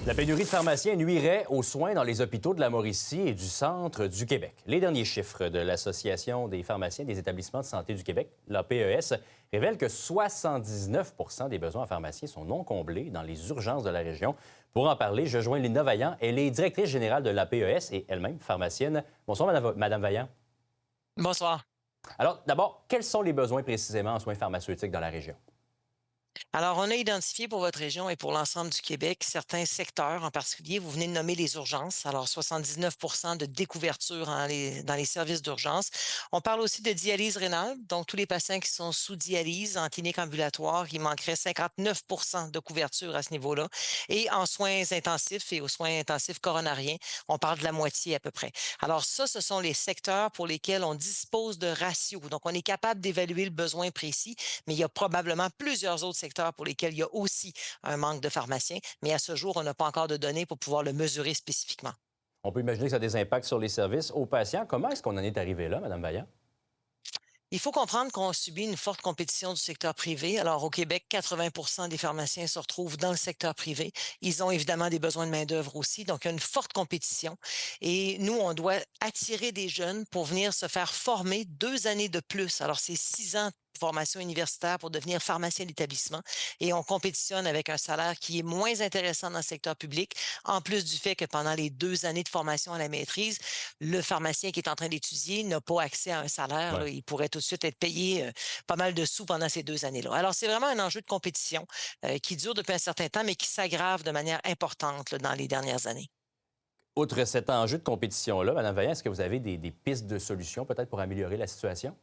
La pénurie de pharmaciens nuirait aux soins dans les hôpitaux de la Mauricie et du centre du Québec. Les derniers chiffres de l'Association des pharmaciens des établissements de santé du Québec, l'APES, révèlent que 79 des besoins en pharmaciens sont non comblés dans les urgences de la région. Pour en parler, je joins Linda Vaillant. Elle est directrice générale de l'APES et elle-même pharmacienne. Bonsoir, Madame Vaillant. Bonsoir. Alors, d'abord, quels sont les besoins précisément en soins pharmaceutiques dans la région? Alors, on a identifié pour votre région et pour l'ensemble du Québec certains secteurs en particulier. Vous venez de nommer les urgences. Alors, 79 de découverture dans les services d'urgence. On parle aussi de dialyse rénale. Donc, tous les patients qui sont sous dialyse en clinique ambulatoire, il manquerait 59 de couverture à ce niveau-là. Et en soins intensifs et aux soins intensifs coronariens, on parle de la moitié à peu près. Alors, ça, ce sont les secteurs pour lesquels on dispose de ratios. Donc, on est capable d'évaluer le besoin précis, mais il y a probablement plusieurs autres secteurs pour lesquels il y a aussi un manque de pharmaciens, mais à ce jour, on n'a pas encore de données pour pouvoir le mesurer spécifiquement. On peut imaginer que ça a des impacts sur les services aux patients. Comment est-ce qu'on en est arrivé là, Madame Vaillant? Il faut comprendre qu'on subit une forte compétition du secteur privé. Alors, au Québec, 80 des pharmaciens se retrouvent dans le secteur privé. Ils ont évidemment des besoins de main-d'œuvre aussi, donc il y a une forte compétition. Et nous, on doit attirer des jeunes pour venir se faire former 2 années de plus. Alors, c'est 6 ans de formation universitaire pour devenir pharmacien d'établissement. Et on compétitionne avec un salaire qui est moins intéressant dans le secteur public, en plus du fait que pendant les 2 années de formation à la maîtrise, le pharmacien qui est en train d'étudier n'a pas accès à un salaire, Ouais. là. Il pourrait tout de suite être payé pas mal de sous pendant ces 2 années-là. Alors, c'est vraiment un enjeu de compétition qui dure depuis un certain temps, mais qui s'aggrave de manière importante là, dans les dernières années. Outre cet enjeu de compétition-là, Madame Vaillant, est-ce que vous avez des pistes de solutions peut-être pour améliorer la situation?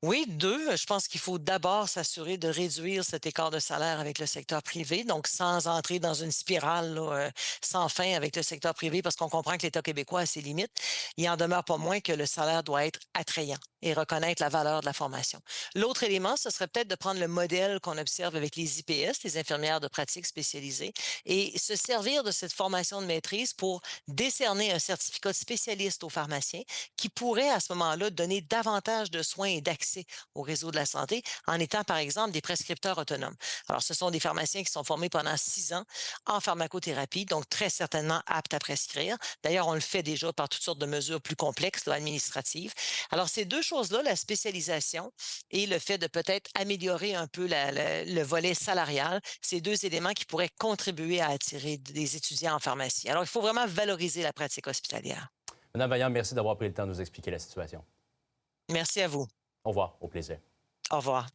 Oui, 2, je pense qu'il faut d'abord s'assurer de réduire cet écart de salaire avec le secteur privé, donc sans entrer dans une spirale là, sans fin avec le secteur privé, parce qu'on comprend que l'État québécois a ses limites. Il en demeure pas moins que le salaire doit être attrayant et reconnaître la valeur de la formation. L'autre élément, ce serait peut-être de prendre le modèle qu'on observe avec les IPS, les infirmières de pratique spécialisées, et se servir de cette formation de maîtrise pour décerner un certificat de spécialiste aux pharmaciens qui pourrait à ce moment-là donner davantage de soins et d'accès au réseau de la santé en étant, par exemple, des prescripteurs autonomes. Alors, ce sont des pharmaciens qui sont formés pendant 6 ans en pharmacothérapie, donc très certainement aptes à prescrire. D'ailleurs, on le fait déjà par toutes sortes de mesures plus complexes, là, administratives. Alors, ces deux choses-là, la spécialisation et le fait de peut-être améliorer un peu le volet salarial, ces deux éléments qui pourraient contribuer à attirer des étudiants en pharmacie. Alors, il faut vraiment valoriser la pratique hospitalière. Madame Vaillant, merci d'avoir pris le temps de nous expliquer la situation. Merci à vous. Au revoir, au plaisir. Au revoir.